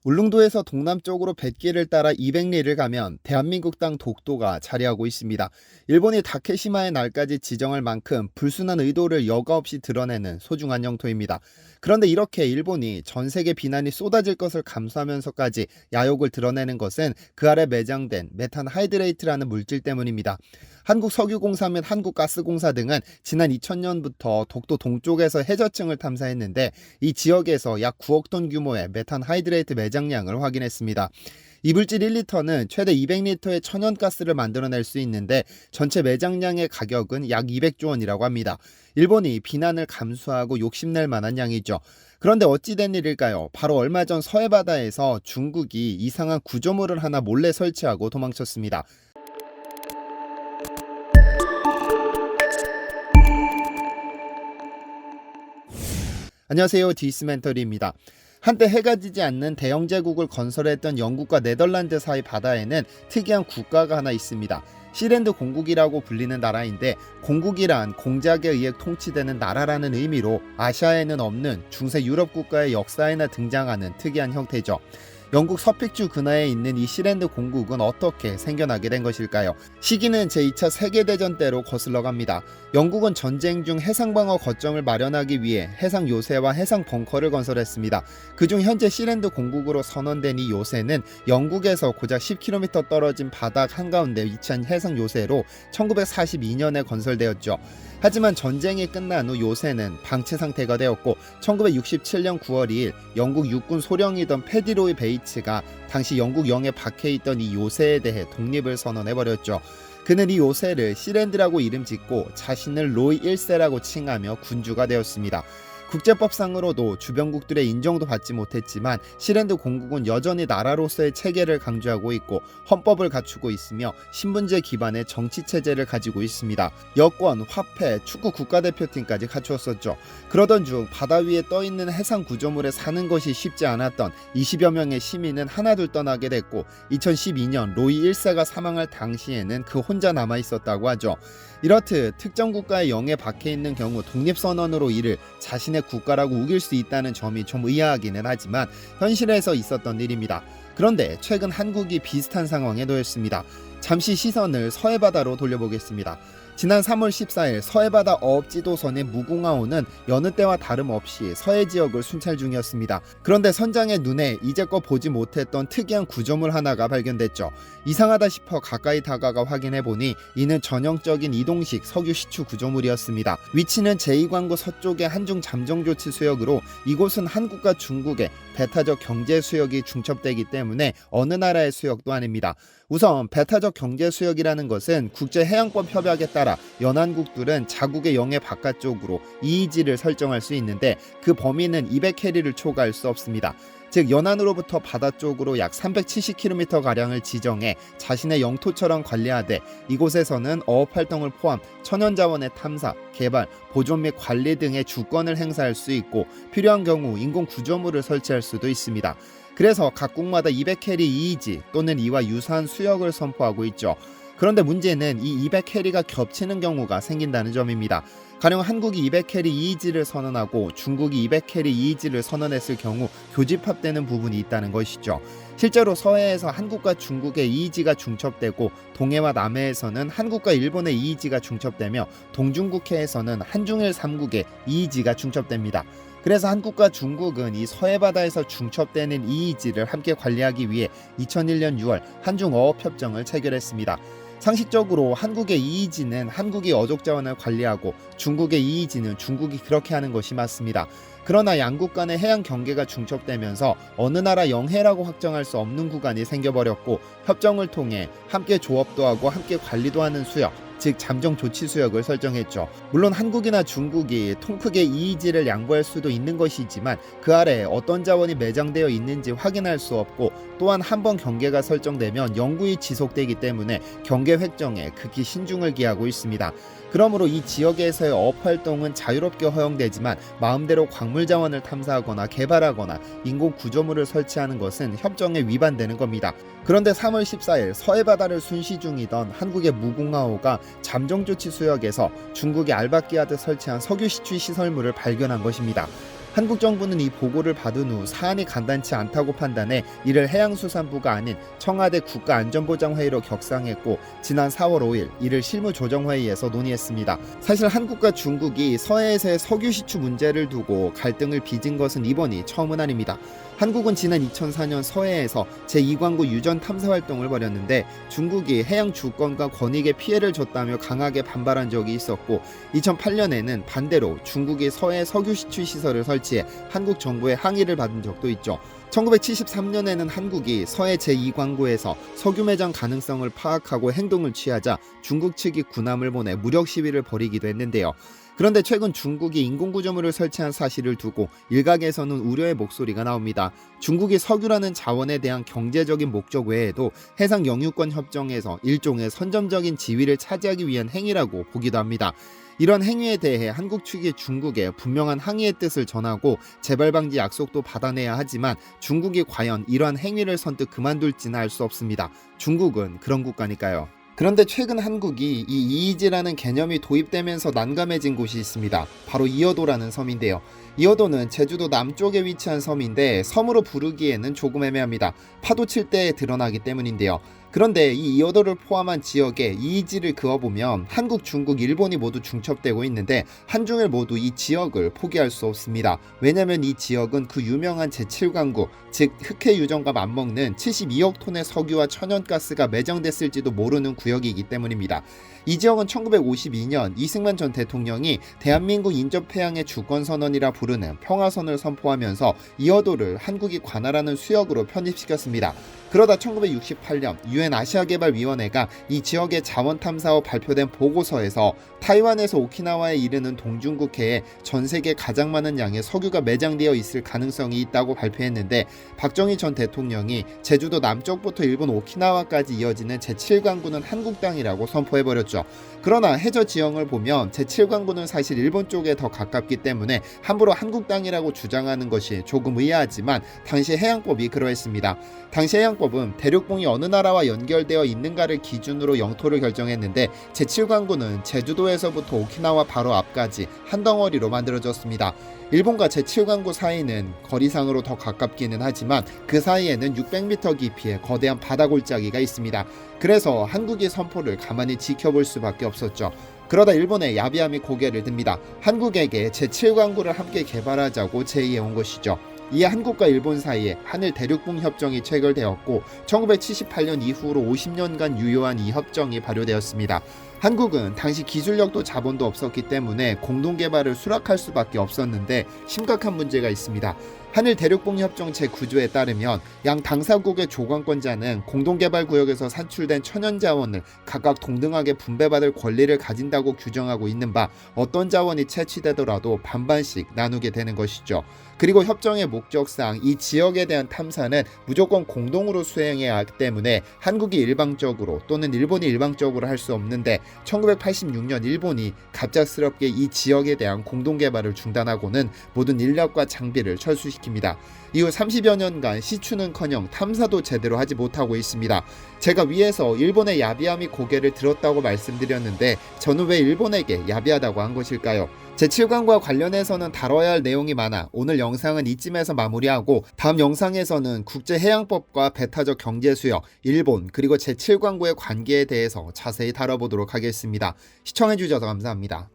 울릉도에서 동남쪽으로 뱃길을 따라 200리를 가면 대한민국 땅 독도가 자리하고 있습니다. 일본이 다케시마의 날까지 지정할 만큼 불순한 의도를 여과 없이 드러내는 소중한 영토입니다. 그런데 이렇게 일본이 전 세계 비난이 쏟아질 것을 감수하면서까지 야욕을 드러내는 것은 그 아래 매장된 메탄 하이드레이트라는 물질 때문입니다. 한국석유공사 및 한국가스공사 등은 지난 2000년부터 독도 동쪽에서 해저층을 탐사했는데 이 지역에서 약 9억 톤 규모의 메탄 하이드레이트 매장량을 확인했습니다. 이 물질 1리터는 최대 200리터의 천연가스를 만들어낼 수 있는데 전체 매장량의 가격은 약 200조 원이라고 합니다. 일본이 비난을 감수하고 욕심낼 만한 양이죠. 그런데 어찌된 일일까요? 바로 얼마 전 서해바다에서 중국이 이상한 구조물을 하나 몰래 설치하고 도망쳤습니다. 안녕하세요, 디스멘터리입니다. 한때 해가 지지 않는 대영 제국을 건설했던 영국과 네덜란드 사이 바다에는 특이한 국가가 하나 있습니다. 시랜드 공국이라고 불리는 나라인데, 공국이란 공작에 의해 통치되는 나라라는 의미로 아시아에는 없는 중세 유럽 국가의 역사에나 등장하는 특이한 형태죠. 영국 서픽주 근하에 있는 이 시랜드 공국은 어떻게 생겨나게 된 것일까요? 시기는 제2차 세계대전 때로 거슬러 갑니다. 영국은 전쟁 중 해상방어 거점을 마련하기 위해 해상 요새와 해상 벙커를 건설했습니다. 그중 현재 시랜드 공국으로 선언된 이 요새는 영국에서 고작 10km 떨어진 바닥 한가운데 위치한 해상 요새로 1942년에 건설되었죠. 하지만 전쟁이 끝난 후 요새는 방치 상태가 되었고 1967년 9월 2일 영국 육군 소령이던 패디로이 베이츠가 당시 영국 영에 박해있던 이 요새에 대해 독립을 선언해버렸죠. 그는 이 요새를 시랜드라고 이름 짓고 자신을 로이 1세라고 칭하며 군주가 되었습니다. 국제법상으로도 주변국들의 인정도 받지 못했지만 시랜드 공국은 여전히 나라로서의 체계를 강조하고 있고 헌법을 갖추고 있으며 신분제 기반의 정치체제를 가지고 있습니다. 여권, 화폐, 축구 국가대표팀까지 갖추었었죠. 그러던 중 바다 위에 떠있는 해상 구조물에 사는 것이 쉽지 않았던 20여 명의 시민은 하나둘 떠나게 됐고 2012년 로이 1세가 사망할 당시에는 그 혼자 남아있었다고 하죠. 이렇듯 특정 국가의 영에 박해있는 경우 독립선언으로 이를 자신의 국가라고 우길 수 있다는 점이 좀 의아하기는 하지만 현실에서 있었던 일입니다. 그런데 최근 한국이 비슷한 상황에 놓였습니다. 잠시 시선을 서해바다로 돌려보겠습니다. 지난 3월 14일 서해바다 어업지도선의 무궁화호는 여느 때와 다름없이 서해 지역을 순찰 중이었습니다. 그런데 선장의 눈에 이제껏 보지 못했던 특이한 구조물 하나가 발견됐죠. 이상하다 싶어 가까이 다가가 확인해보니 이는 전형적인 이동식 석유 시추 구조물이었습니다. 위치는 제2광구 서쪽의 한중 잠정조치 수역으로 이곳은 한국과 중국의 배타적 경제 수역이 중첩되기 때문에 어느 나라의 수역도 아닙니다. 우선 배타적 경제 수역이라는 것은 국제해양법 협약에 따라 연안국들은 자국의 영해 바깥쪽으로 이의지를 설정할 수 있는데 그 범위는 200캐리를 초과할 수 없습니다. 즉 연안으로부터 바다 쪽으로 약 370km가량을 지정해 자신의 영토처럼 관리하되 이곳에서는 어업활동을 포함 천연자원의 탐사, 개발, 보존 및 관리 등의 주권을 행사할 수 있고 필요한 경우 인공구조물을 설치할 수도 있습니다. 그래서 각국마다 200캐리 이의지 또는 이와 유사한 수역을 선포하고 있죠. 그런데 문제는 이 200캐리가 겹치는 경우가 생긴다는 점입니다. 가령 한국이 200캐리 이의지를 선언하고 중국이 200캐리 이의지를 선언했을 경우 교집합되는 부분이 있다는 것이죠. 실제로 서해에서 한국과 중국의 이의지가 중첩되고 동해와 남해에서는 한국과 일본의 이의지가 중첩되며 동중국해에서는 한중일 3국의 이의지가 중첩됩니다. 그래서 한국과 중국은 이 서해바다에서 중첩되는 이의지를 함께 관리하기 위해 2001년 6월 한중어업협정을 체결했습니다. 상식적으로 한국의 이의지는 한국이 어족자원을 관리하고 중국의 이의지는 중국이 그렇게 하는 것이 맞습니다. 그러나 양국 간의 해양 경계가 중첩되면서 어느 나라 영해라고 확정할 수 없는 구간이 생겨버렸고 협정을 통해 함께 조업도 하고 함께 관리도 하는 수역, 즉 잠정조치수역을 설정했죠. 물론 한국이나 중국이 통크게 이의지를 양보할 수도 있는 것이지만 그 아래에 어떤 자원이 매장되어 있는지 확인할 수 없고 또한 한번 경계가 설정되면 영구히 지속되기 때문에 경계 획정에 극히 신중을 기하고 있습니다. 그러므로 이 지역에서의 어업활동은 자유롭게 허용되지만 마음대로 광물자원을 탐사하거나 개발하거나 인공구조물을 설치하는 것은 협정에 위반되는 겁니다. 그런데 3월 14일 서해바다를 순시 중이던 한국의 무궁화호가 잠정조치 수역에서 중국이 알바끼하듯 설치한 석유 시추 시설물을 발견한 것입니다. 한국 정부는 이 보고를 받은 후 사안이 간단치 않다고 판단해 이를 해양수산부가 아닌 청와대 국가안전보장회의로 격상했고 지난 4월 5일 이를 실무조정회의에서 논의했습니다. 사실 한국과 중국이 서해에서의 석유 시추 문제를 두고 갈등을 빚은 것은 이번이 처음은 아닙니다. 한국은 지난 2004년 서해에서 제2광구 유전 탐사 활동을 벌였는데 중국이 해양 주권과 권익에 피해를 줬다며 강하게 반발한 적이 있었고 2008년에는 반대로 중국이 서해 석유 시추 시설을 설치해 한국 정부의 항의를 받은 적도 있죠. 1973년에는 한국이 서해 제2광구에서 석유 매장 가능성을 파악하고 행동을 취하자 중국 측이 군함을 보내 무력 시위를 벌이기도 했는데요. 그런데 최근 중국이 인공구조물을 설치한 사실을 두고 일각에서는 우려의 목소리가 나옵니다. 중국이 석유라는 자원에 대한 경제적인 목적 외에도 해상 영유권 협정에서 일종의 선점적인 지위를 차지하기 위한 행위라고 보기도 합니다. 이런 행위에 대해 한국 측이 중국에 분명한 항의의 뜻을 전하고 재발 방지 약속도 받아내야 하지만 중국이 과연 이러한 행위를 선뜻 그만둘지는 알 수 없습니다. 중국은 그런 국가니까요. 그런데 최근 한국이 이 이이지라는 개념이 도입되면서 난감해진 곳이 있습니다. 바로 이어도라는 섬인데요. 이어도는 제주도 남쪽에 위치한 섬인데 섬으로 부르기에는 조금 애매합니다. 파도 칠 때 드러나기 때문인데요. 그런데 이 이어도를 포함한 지역에 이이지를 그어보면 한국, 중국, 일본이 모두 중첩되고 있는데 한중일 모두 이 지역을 포기할 수 없습니다. 왜냐하면 이 지역은 그 유명한 제7광구, 즉 흑해 유전과 맞먹는 72억 톤의 석유와 천연가스가 매장됐을지도 모르는 구역이기 때문입니다. 이 지역은 1952년 이승만 전 대통령이 대한민국 인접해양의 주권선언이라 부르는 평화선을 선포하면서 이어도를 한국이 관할하는 수역으로 편입시켰습니다. 그러다 1968년 유엔 아시아개발위원회가 이 지역의 자원 탐사 후 발표된 보고서에서 타이완에서 오키나와에 이르는 동중국해에 전 세계 가장 많은 양의 석유가 매장되어 있을 가능성이 있다고 발표했는데 박정희 전 대통령이 제주도 남쪽부터 일본 오키나와까지 이어지는 제7광구는 한국 땅이라고 선포해버렸죠. 그러나 해저 지형을 보면 제7광구는 사실 일본 쪽에 더 가깝기 때문에 함부로 한국 땅이라고 주장하는 것이 조금 의아하지만 당시 해양법이 그러했습니다. 당시 해양법은 대륙봉이 어느 나라와 연결되어 있는가를 기준으로 영토를 결정했는데 제7광구는 제주도에서부터 오키나와 바로 앞까지 한 덩어리로 만들어졌습니다. 일본과 제7광구 사이는 거리상으로 더 가깝기는 하지만 그 사이에는 600m 깊이의 거대한 바다 골짜기가 있습니다. 그래서 한국의 선포를 가만히 지켜볼 수밖에 없었죠. 그러다 일본의 야비함이 고개를 듭니다. 한국에게 제7광구를 함께 개발하자고 제의해온 것이죠. 이에 한국과 일본 사이에 한일 대륙봉 협정이 체결되었고 1978년 이후로 50년간 유효한 이 협정이 발효되었습니다. 한국은 당시 기술력도 자본도 없었기 때문에 공동개발을 수락할 수밖에 없었는데 심각한 문제가 있습니다. 한일 대륙봉 협정 제9조에 따르면 양 당사국의 조건권자는 공동개발구역에서 산출된 천연자원을 각각 동등하게 분배받을 권리를 가진다고 규정하고 있는 바 어떤 자원이 채취되더라도 반반씩 나누게 되는 것이죠. 그리고 협정의 목적상 이 지역에 대한 탐사는 무조건 공동으로 수행해야 하기 때문에 한국이 일방적으로 또는 일본이 일방적으로 할 수 없는데 1986년 일본이 갑작스럽게 이 지역에 대한 공동개발을 중단하고는 모든 인력과 장비를 철수시킵니다. 이후 30여 년간 시추는커녕 탐사도 제대로 하지 못하고 있습니다. 제가 위에서 일본의 야비함이 고개를 들었다고 말씀드렸는데 저는 왜 일본에게 야비하다고 한 것일까요? 제7광과 관련해서는 다뤄야 할 내용이 많아 오늘 영상은 이쯤에서 마무리하고 다음 영상에서는 국제해양법과 배타적 경제수역, 일본 그리고 제7광구의 관계에 대해서 자세히 다뤄보도록 하겠습니다. 시청해주셔서 감사합니다.